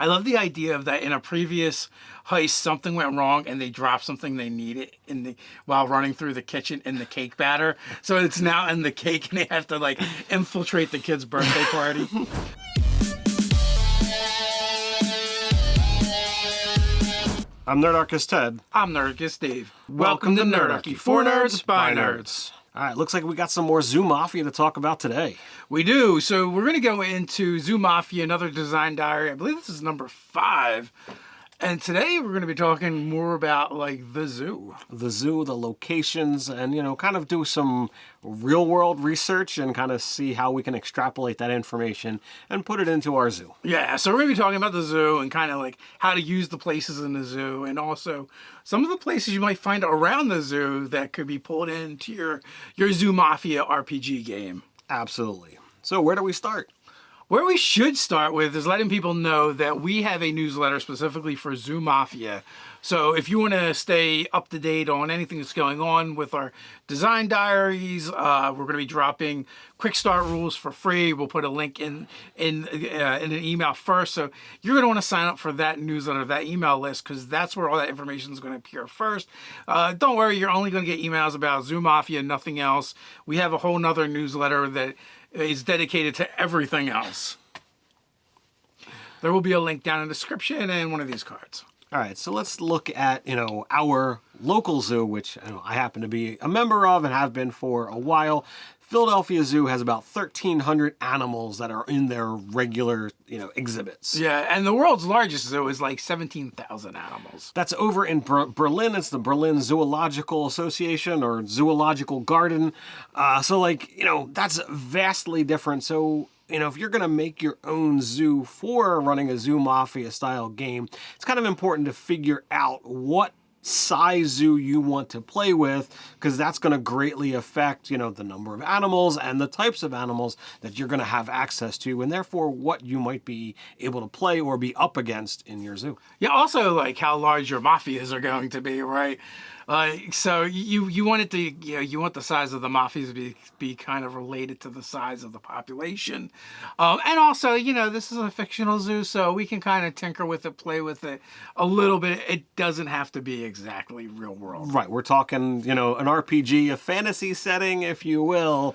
I love the idea of that in a previous heist, something went wrong and they dropped something they needed while running through the kitchen in the cake batter. So it's now in the cake and they have to like infiltrate the kid's birthday party. I'm Nerdarchy Ted. I'm Nerdarchy Dave. Welcome to Nerdarchy. For nerds, by nerds. All right, looks like we got some more Zoo Mafia to talk about today. We do. So we're going to go into Zoo Mafia, another design diary. I believe this is number 5. And today we're going to be talking more about like the zoo. The zoo, the locations, and, you know, kind of do some real world research and kind of see how we can extrapolate that information and put it into our zoo. Yeah, so we're going to be talking about the zoo and kind of like how to use the places in the zoo and also some of the places you might find around the zoo that could be pulled into your Zoo Mafia RPG game. Absolutely. So where do we start? Where we should start with is letting people know that we have a newsletter specifically for Zoo Mafia. So if you want to stay up to date on anything that's going on with our design diaries, we're going to be dropping quick start rules for free. We'll put a link in an email first. So you're going to want to sign up for that newsletter, that email list, because that's where all that information is going to appear first. Don't worry, you're only going to get emails about Zoo Mafia, nothing else. We have a whole nother newsletter that is dedicated to everything else. There will be a link down in the description and one of these cards. All right, so let's look at, our local zoo, which I happen to be a member of and have been for a while. Philadelphia Zoo has about 1,300 animals that are in their regular, exhibits. Yeah, and the world's largest zoo is like 17,000 animals. That's over in Berlin. It's the Berlin Zoological Association or Zoological Garden. That's vastly different. So, if you're going to make your own zoo for running a Zoo Mafia style game, it's kind of important to figure out what size zoo you want to play with, because that's going to greatly affect, the number of animals and the types of animals that you're going to have access to, and therefore what you might be able to play or be up against in your zoo. Yeah, also like how large your mafias are going to be, right? So you want it to, you want the size of the mafias to be kind of related to the size of the population. And also, this is a fictional zoo, so we can kind of tinker with it, play with it a little bit. It doesn't have to be exactly real world. Right, we're talking, an RPG, a fantasy setting, if you will.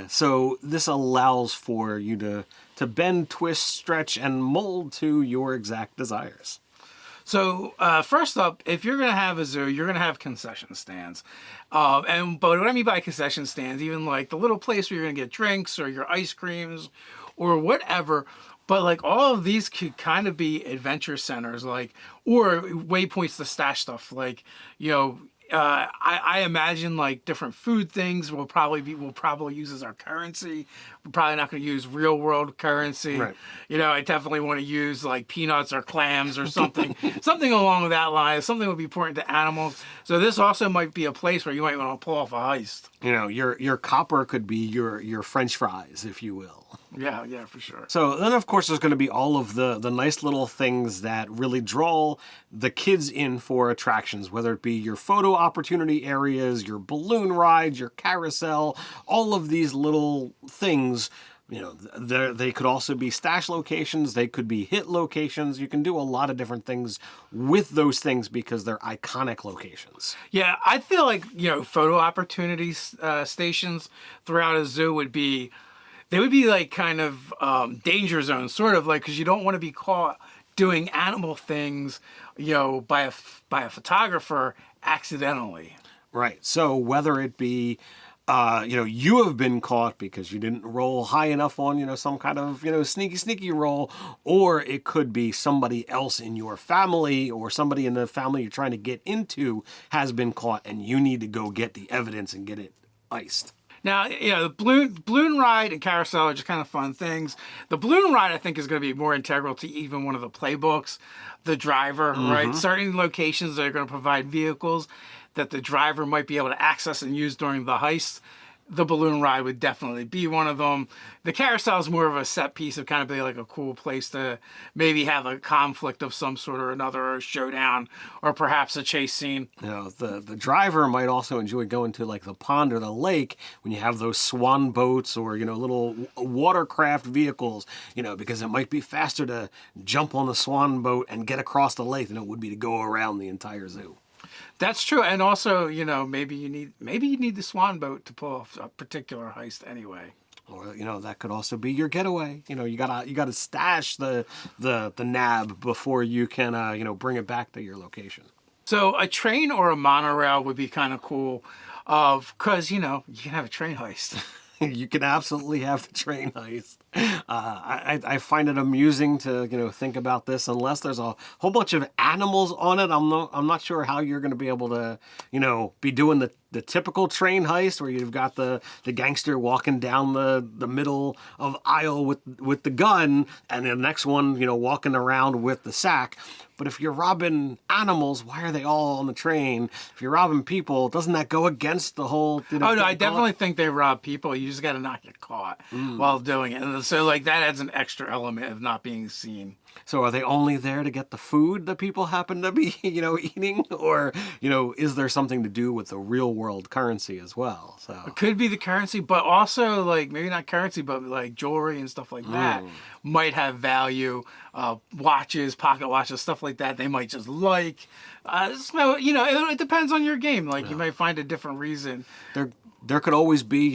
So this allows for you to bend, twist, stretch, and mold to your exact desires. So first up, if you're going to have a zoo, you're going to have concession stands. But what I mean by concession stands, even like the little place where you're going to get drinks or your ice creams or whatever. But like all of these could kind of be adventure centers, like, or waypoints to stash stuff. Like, I imagine like different food things we'll probably use as our currency. We're probably not going to use real world currency. Right. I definitely want to use like peanuts or clams or something, something along that line. Something would be important to animals. So this also might be a place where you might want to pull off a heist. Your copper could be your French fries, if you will. Yeah, for sure. So then, of course, there's going to be all of the nice little things that really draw the kids in for attractions, whether it be your photo opportunity areas, your balloon rides, your carousel, all of these little things. They could also be stash locations. They could be hit locations. You can do a lot of different things with those things because they're iconic locations. Yeah, I feel like, photo opportunities stations throughout a zoo would be like kind of danger zones, sort of like, because you don't want to be caught doing animal things, by a photographer accidentally. Right. So whether it be, you have been caught because you didn't roll high enough on, some kind of, sneaky roll, or it could be somebody else in your family or somebody in the family you're trying to get into has been caught and you need to go get the evidence and get it iced. Now, the balloon ride and carousel are just kind of fun things. The balloon ride, I think, is going to be more integral to even one of the playbooks. The driver, right? Certain locations that are going to provide vehicles that the driver might be able to access and use during the heist. the balloon ride would definitely be one of them. The carousel is more of a set piece of kind of be like a cool place to maybe have a conflict of some sort or another, or a showdown, or perhaps a chase scene. The driver might also enjoy going to like the pond or the lake when you have those swan boats or, little watercraft vehicles, because it might be faster to jump on the swan boat and get across the lake than it would be to go around the entire zoo. That's true, and also, maybe you need the swan boat to pull off a particular heist anyway. Or that could also be your getaway. You gotta stash the nab before you can bring it back to your location. So a train or a monorail would be kind of cool, because you can have a train heist. You can absolutely have the train heist. I find it amusing to think about this. Unless there's a whole bunch of animals on it, I'm not sure how you're going to be able to be doing the typical train heist where you've got the gangster walking down the middle of aisle with the gun, and the next one walking around with the sack. But if you're robbing animals, why are they all on the train? If you're robbing people, doesn't that go against the whole? Oh no, I definitely think they rob people. You just got to not get caught while doing it, and so that adds an extra element of not being seen. So are they only there to get the food that people happen to be, eating? Or, is there something to do with the real world currency as well? So it could be the currency, but also maybe not currency, but like jewelry and stuff like that might have value. Watches, pocket watches, stuff like that. They might just like. So, it depends on your game. You might find a different reason. There could always be,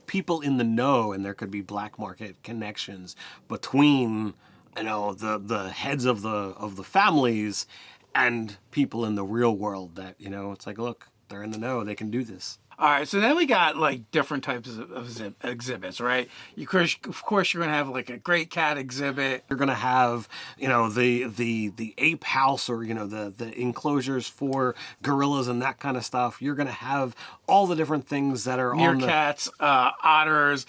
people in the know, and there could be black market connections between, the heads of the families and people in the real world that, it's like, look, they're in the know, they can do this. All right, so then we got different types of exhibits, right? Of course, you're gonna have a great cat exhibit. You're gonna have, the ape house, or the enclosures for gorillas and that kind of stuff. You're gonna have all the different things that are meerkats, otters,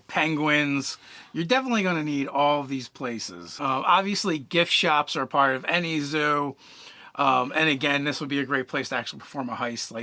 penguins. You're definitely gonna need all of these places. Obviously, gift shops are part of any zoo. And again, this would be a great place to actually perform a heist.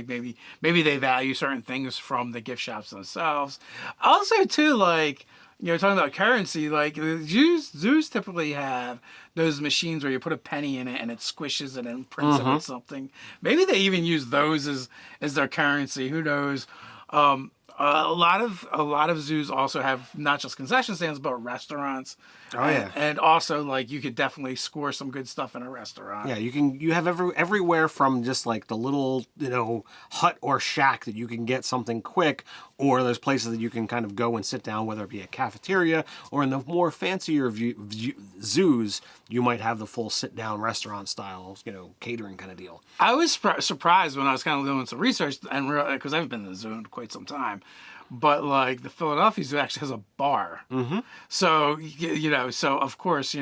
Maybe they value certain things from the gift shops themselves. Also, too, talking about currency, zoos typically have those machines where you put a penny in it and it squishes it and prints it with something. Maybe they even use those as their currency. Who knows? A lot of zoos also have not just concession stands but restaurants. Oh yeah, and also you could definitely score some good stuff in a restaurant. Yeah, you have everywhere from just the little hut or shack that you can get something quick, or there's places that you can kind of go and sit down, whether it be a cafeteria or in the more fancier zoos, you might have the full sit down restaurant style catering kind of deal. I was surprised when I was kind of doing some research and because I haven't been to the zoo in quite some time. But the Philadelphia Zoo actually has a bar. Mm-hmm. So, so of course,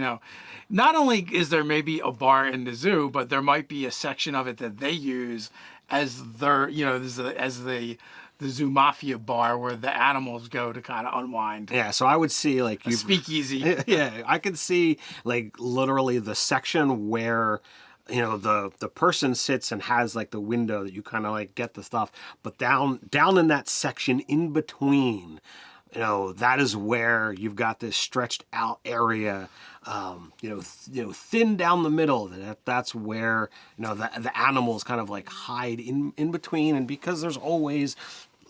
not only is there maybe a bar in the zoo, but there might be a section of it that they use as their, as the Zoo Mafia bar where the animals go to kind of unwind. Yeah, so I would see a speakeasy. Yeah, I could see literally the section where the person sits and has the window that you kind of get the stuff, but down in that section in between, that is where you've got this stretched out area, thin down the middle. That's where the animals kind of hide in between, and because there's always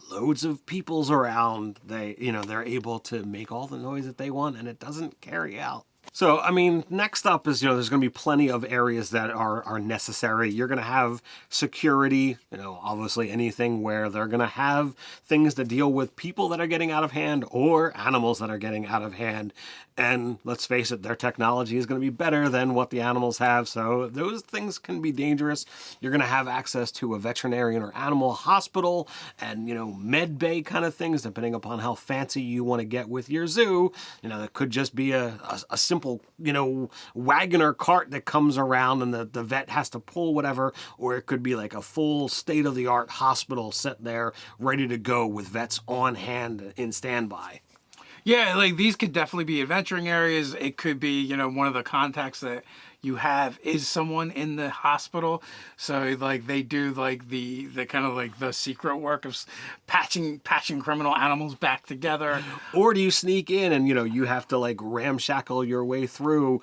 loads of peoples around, they're able to make all the noise that they want, and it doesn't carry out. So, next up is, there's going to be plenty of areas that are necessary. You're going to have security, obviously anything where they're going to have things to deal with people that are getting out of hand or animals that are getting out of hand. And let's face it, their technology is going to be better than what the animals have. So those things can be dangerous. You're going to have access to a veterinarian or animal hospital and, med bay kind of things, depending upon how fancy you want to get with your zoo. It could just be a simple, wagon or cart that comes around and the vet has to pull whatever, or it could be a full state-of-the-art hospital set there ready to go with vets on hand in standby. Yeah, like these could definitely be adventuring areas. It could be, one of the contacts that you have is someone in the hospital. So like they do like the kind of like the secret work of patching criminal animals back together. Or do you sneak in and you have to like ramshackle your way through,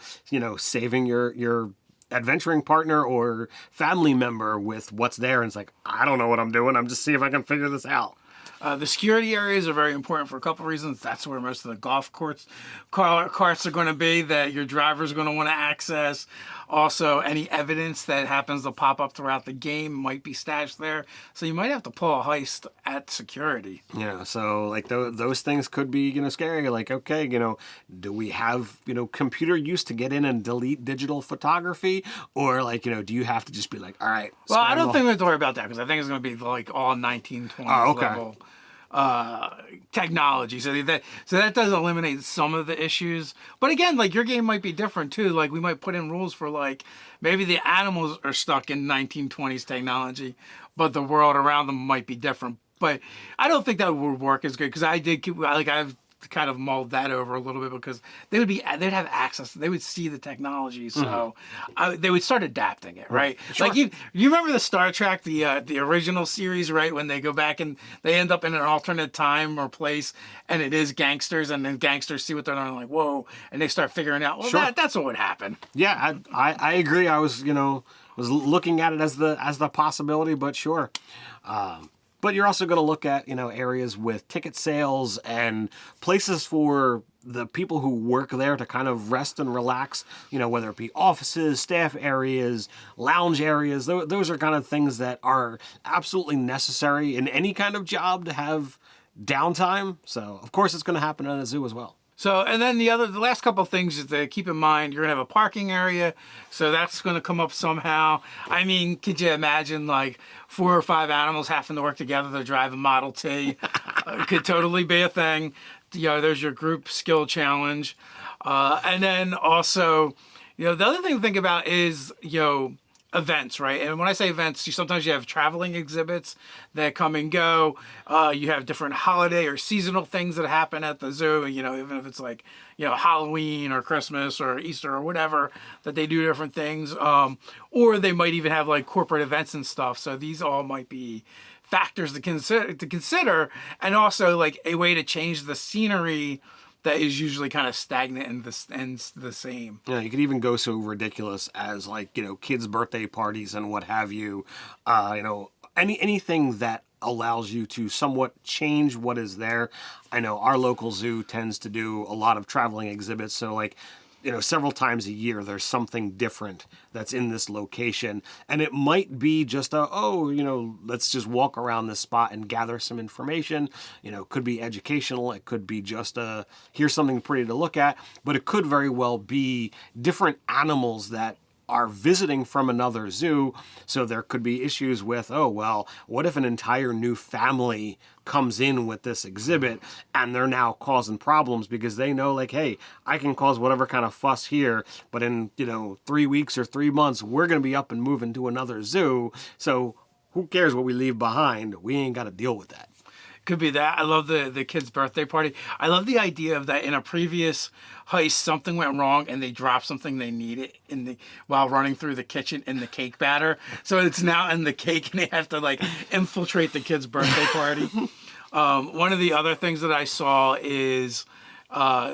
saving your adventuring partner or family member with what's there, and it's like, I don't know what I'm doing. I'm just seeing if I can figure this out. The security areas are very important for a couple of reasons. That's where most of the golf carts are going to be that your driver's going to want to access. Also, any evidence that happens to pop up throughout the game might be stashed there. So you might have to pull a heist at security. So like those things could be, scary. Like, okay, do we have, computer use to get in and delete digital photography? Or like, do you have to just be like, all right. Well, I don't think we have to worry about that because I think it's going to be like all 1920s level technology. So that does eliminate some of the issues. But again, like your game might be different too. Like we might put in rules for like maybe the animals are stuck in 1920s technology, but the world around them might be different. But I don't think that would work as good because I've kind of mulled that over a little bit because they'd have access, they would see the technology, so they would start adapting it, right? Sure. Like you remember the Star Trek, the original series, right? When they go back and they end up in an alternate time or place, and it is gangsters, and then gangsters see what they're doing, like whoa, and they start figuring out, well, Sure. that's what would happen. Yeah, I agree. I was was looking at it as the possibility, but sure. But you're also going to look at, areas with ticket sales and places for the people who work there to kind of rest and relax, whether it be offices, staff areas, lounge areas. Those are kind of things that are absolutely necessary in any kind of job to have downtime. So, of course, it's going to happen in a zoo as well. So, and then the last couple of things is to keep in mind, you're going to have a parking area, so that's going to come up somehow. I mean, could you imagine like 4 or 5 animals having to work together to drive a Model T? Could totally be a thing. There's your group skill challenge. And then also, the other thing to think about is, events, right? And when I say events, sometimes you have traveling exhibits that come and go. You have different holiday or seasonal things that happen at the zoo. Even if it's like, Halloween or Christmas or Easter or whatever, that they do different things. Or they might even have like corporate events and stuff. So these all might be factors to consider, and also like a way to change the scenery that is usually kind of stagnant and the same. Yeah, you could even go so ridiculous as like, kids' birthday parties and what have you. Anything that allows you to somewhat change what is there. I know our local zoo tends to do a lot of traveling exhibits, so like, several times a year, there's something different that's in this location. And it might be just let's just walk around this spot and gather some information. It could be educational. It could be just here's something pretty to look at. But it could very well be different animals that are visiting from another zoo. So there could be issues with, what if an entire new family comes in with this exhibit and they're now causing problems because they know like, hey, I can cause whatever kind of fuss here, but in, 3 weeks or 3 months, we're going to be up and moving to another zoo. So who cares what we leave behind? We ain't got to deal with that. Could be that. I love the kid's birthday party. I love the idea of that in a previous heist, something went wrong and they dropped something they needed while running through the kitchen in the cake batter. So it's now in the cake and they have to like infiltrate the kid's birthday party. One of the other things that I saw is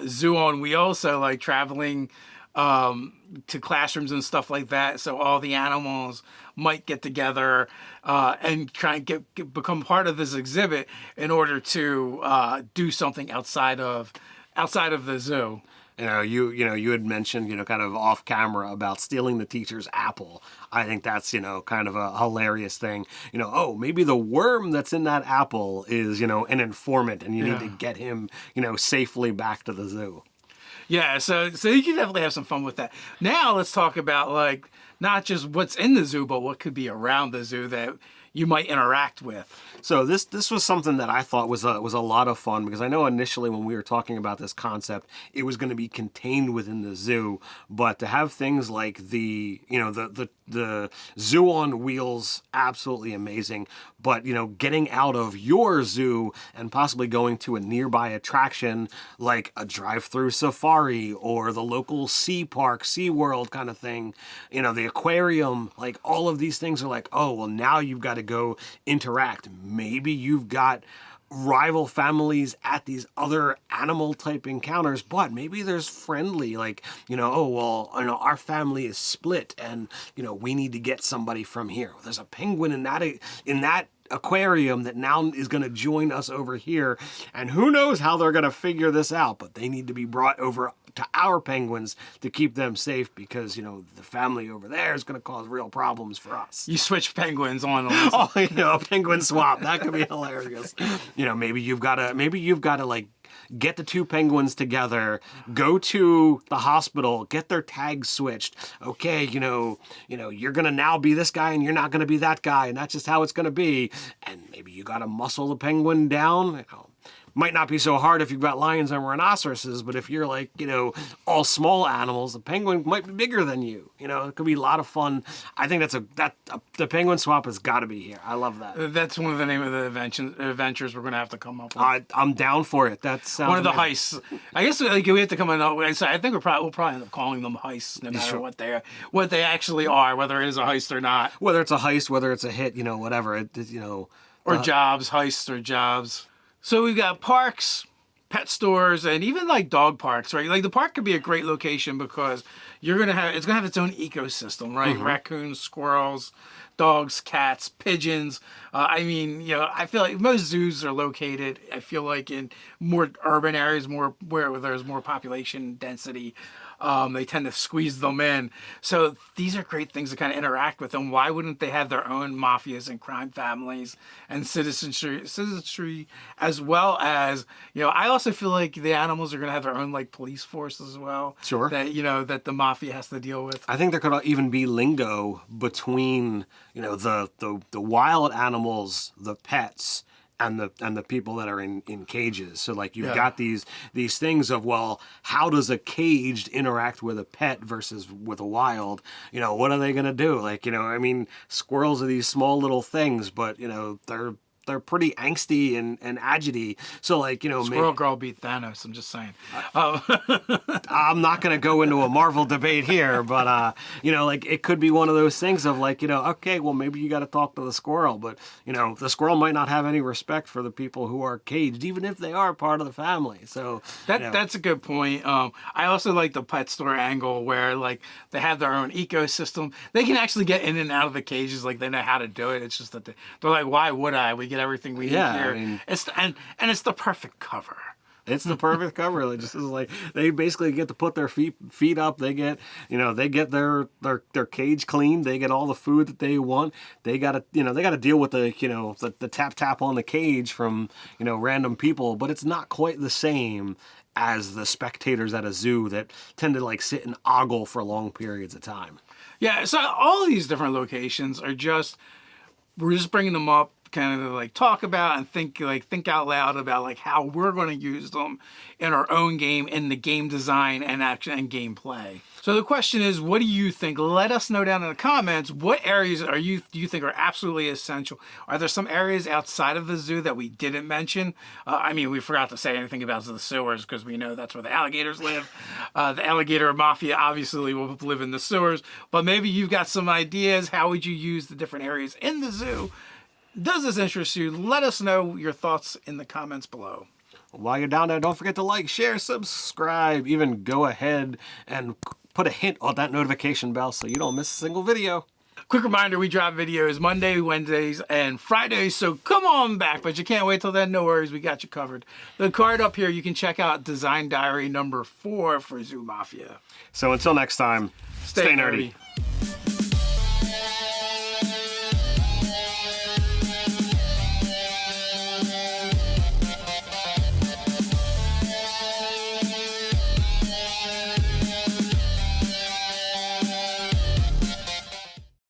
Zoo on Wheels, so like traveling to classrooms and stuff like that. So all the animals might get together and try and become part of this exhibit in order to do something outside of the zoo. You had mentioned, kind of off camera about stealing the teacher's apple. I think that's, kind of a hilarious thing. Maybe the worm that's in that apple is, an informant and you need to get him, safely back to the zoo. Yeah, so you can definitely have some fun with that. Now let's talk about like not just what's in the zoo, but what could be around the zoo that you might interact with. So this was something that I thought was a lot of fun, because I know initially when we were talking about this concept, it was going to be contained within the zoo, but to have things like the zoo on wheels, absolutely amazing. But getting out of your zoo and possibly going to a nearby attraction like a drive-through safari or the local sea park, Sea World kind of thing, the aquarium, like all of these things are like, oh, well, now you've got to go interact. Maybe you've got rival families at these other animal type encounters, but maybe there's friendly, like, oh, well, our family is split and, we need to get somebody from here. There's a penguin in that aquarium that now is going to join us over here, and who knows how they're going to figure this out, but they need to be brought over to our penguins to keep them safe, because the family over there is going to cause real problems for us. You switch penguins on them. Oh, a penguin swap, that could be hilarious. Maybe you've got to like get the two penguins together, go to the hospital, get their tags switched. Okay, you're gonna now be this guy and you're not gonna be that guy, and that's just how it's gonna be. And maybe you gotta muscle the penguin down. Might not be so hard if you've got lions and rhinoceroses, but if you're like, all small animals, the penguin might be bigger than you. It could be a lot of fun. I think the penguin swap has got to be here. I love that. That's one of the name of the adventures we're going to have to come up with. I'm down for it. That sounds one of the amazing. heists. I guess we have to come up. I think we'll probably end up calling them heists, no matter what they actually are, whether it is a heist or not. Whether it's a heist, whether it's a hit, whatever. Or jobs, heists or jobs. So we've got parks, pet stores, and even like dog parks, right? Like the park could be a great location because it's gonna have its own ecosystem, right? Mm-hmm. Raccoons, squirrels, dogs, cats, pigeons. I feel like most zoos are located, I feel like, in more urban areas, where there's more population density. They tend to squeeze them in. So these are great things to kind of interact with. And why wouldn't they have their own mafias and crime families and citizenry as well as, I also feel like the animals are going to have their own like police force as well. Sure. That the mafia has to deal with. I think there could even be lingo between, the wild animals, the pets, and the people that are in cages. So like you've got these things of, well, how does a caged interact with a pet versus with a wild? What are they gonna do? Like, squirrels are these small little things, but they're pretty angsty and agity. So like, Squirrel Girl beat Thanos, I'm just saying. I'm not going to go into a Marvel debate here, but, like it could be one of those things of like, okay, well, maybe you got to talk to the squirrel, but, the squirrel might not have any respect for the people who are caged, even if they are part of the family. So that's a good point. I also like the pet store angle where like they have their own ecosystem. They can actually get in and out of the cages. Like they know how to do it. It's just that they're like, why would I? We get everything we need here. It's the perfect cover. It's the perfect cover. It just is like they basically get to put their feet up. They get their cage cleaned. They get all the food that they want. They gotta deal with the tap on the cage from random people. But it's not quite the same as the spectators at a zoo that tend to like sit and ogle for long periods of time. Yeah. So all these different locations are we're just bringing them up, kind of like talk about and think out loud about like how we're going to use them in our own game, in the game design and action and gameplay. So the question is, what do you think? Let us know down in the comments. What areas do you think are absolutely essential? Are there some areas outside of the zoo that we didn't mention? We forgot to say anything about the sewers because we know that's where the alligators live. The alligator mafia obviously will live in the sewers, but maybe you've got some ideas. How would you use the different areas in the zoo? Does this interest you? Let us know your thoughts in the comments below. While you're down there, don't forget to like, share, subscribe, even go ahead and put a hint on that notification bell so you don't miss a single video. Quick reminder, we drop videos Monday, Wednesdays, and Fridays, so come on back. But you can't wait till then. No worries, we got you covered. The card up here, you can check out Design Diary number 4 for Zoo Mafia. So until next time, stay nerdy.